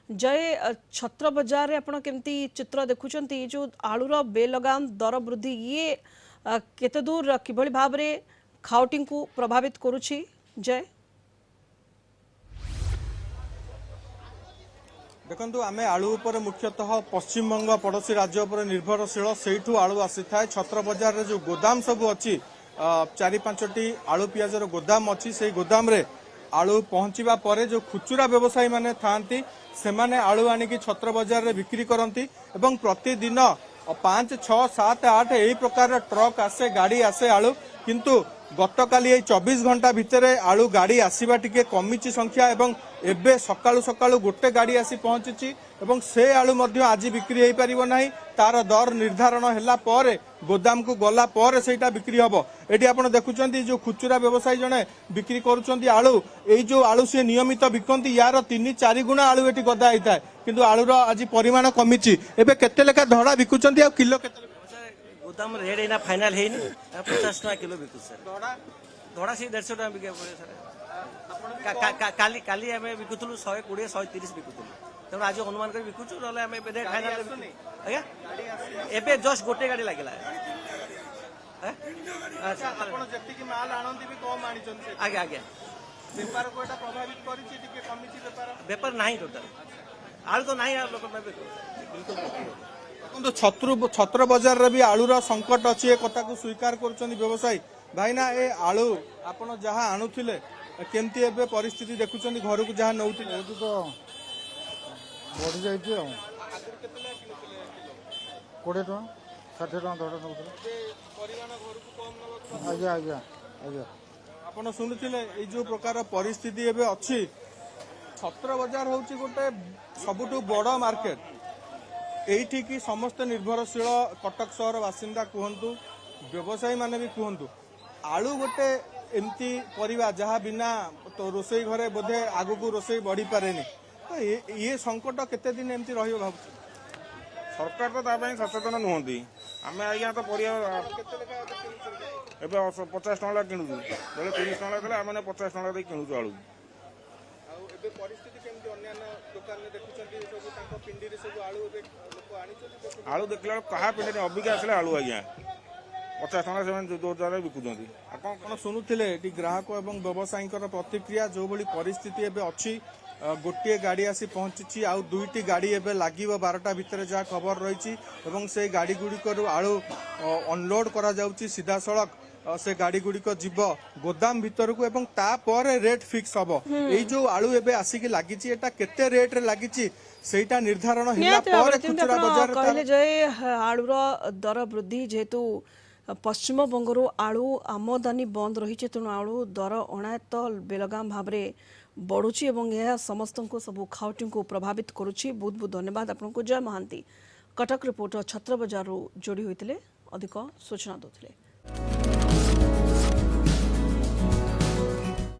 जय छत्र बजार रे आपण केमती चित्र देखुचंती जो आलूर बेलगाम दर वृद्धि ये केते दूर किभଳି भाबरे खाउटिंग को प्रभावित करूची जय देखु आम आलू उपर मुख्यतः पश्चिमबंग पड़ोशी राज्य उपर निर्भरशील से आलू आसी था छत्र बजार जो गोदाम सब अच्छी चारि पांचटी आलू पियाज गोदाम अच्छी से गोदाम रे आलू पहुंचवा पर जो खुचुरा व्यवसायी माने थांती सेमाने आलू आनिकी छत्र बजार रे बिक्री करती एवं प्रतिदिन 5, 6, 7, 8 यही प्रकार ट्रक आसे गाड़ी आसे आलू किंतु गतकाली 24 घंटा भितर आलू गाड़ी आसवा टिके कमिची संख्या एवं एबे सकाळु सकाळु गोटे गाड़ी आसी पहुंची एवं से आलू मध्य आज बिक्री हो पारिबो नाही तार दर निर्धारण हैला पर गोदाम को गला पर सेटा बिक्री हबो। एटी आपण देखुचंती जो खुचुरा व्यवसायी जने बिक्री करूचंती आलू एई जो आलू से नियमित बिकंती यार 3-4 गुणा आलू एटी गदा आइताय किंतु आलूर आज परिमाण कमिची एबे केते लेखा धड़ा बिकुचंती आ किलो केते गोदाम रेट है ना फाइनल है नहीं 50 टका किलो बिकु सर धड़ा से 150 टका बिके पड़े सर काली काली हमें बिकुथुलु 120 130 बिकुथुलु तेणु आज अनुमान कर बिकुछु नले हमें रेट फाइनल आज्ञा एबे जस्ट गोटे गाड़ी लागला अच्छा आपण जति कि माल आनंदी भी कम आनी चंते आज्ञा आज्ञा व्यापार को एटा प्रभावित करिछि टिके कमिछि व्यापार नहीं टोटल आलू तो नहीं लोक बिल्कुल छत्र बजार रे भी आलूर संकट अच्छी ए कथा को स्वीकार कर व्यवसायी भाईना ए आलू आपण जहाँ आणुथिले केमती एबे परिस्थिति देखुचंदी घर को जहाँ नौथिले तो बढ़ी जाइए 20 टका 60 टका धड़ा नौथिले आज्ञा आज्ञा आज्ञा आपण शुणुथिले ए जो प्रकार परिस्थिति एबे अच्छी छत्र बजार होची गोटे सबुठु बड़ मार्केट एठी की समस्त निर्भरशील कटक सहर बासिंदा कहतु व्यवसायी माने भी कहतु आलू गोटे एमती परिबा जहाँ बिना तो रोसई घरे बोधे आगु को रोसई बढ़ी पारे तो ये संकट केते दिन एमती रहियो भाबु सरकार तो तापाई सचेतन नुहंती आम आज्ञा तो परिया एबे 50 टका किणुछु बेले 30 टका देले आम 50 टका दे किणुछु आलू परिस्थिति केमती अन्य दुकान में देखुचंती सब तांको पिंडी रे सब आलू लोक आनिचंती आलू देखला कहा पिंडी अबिका आसले आलू आज्ञा 50 टका से दो हजार बिकुचंती आपण कोन सुनुथिले एटी ग्राहक एवं व्यवसायी प्रतिक्रिया जो भली परिस्थिति एबे अछि गोटे गाड़ी आसी पहुंची आउ दुईटी गाड़ी एबे लागिबो 12टा भितर जहाँ खबर रही एवं से गाड़ी गुड़िक आलू अनलोड करा जाउची सीधा सड़क से गाड़ी गुड़िक जीव गोदाम भीतर को एवं तापर रेट फिक्स हम यही जो आलू एबे आसिक लागिची एटा केते रेट रे लागिची सेटा निर्धारण हिला पर खुचरा बाजार कहले जय आलूर दर वृद्धि जेहेतु पश्चिम बंगरू आलू आमदानी बंद रही तेणु आलू दर अणायत बेलगाम भाव में बढ़ुची एवं यह समस्त को सब खाउटी को प्रभावित करुच्ची। बहुत बहुत धन्यवाद आपको जय महांती कटक रिपोर्टर छत्र बजार जोड़ी होते अधिक सूचना देते।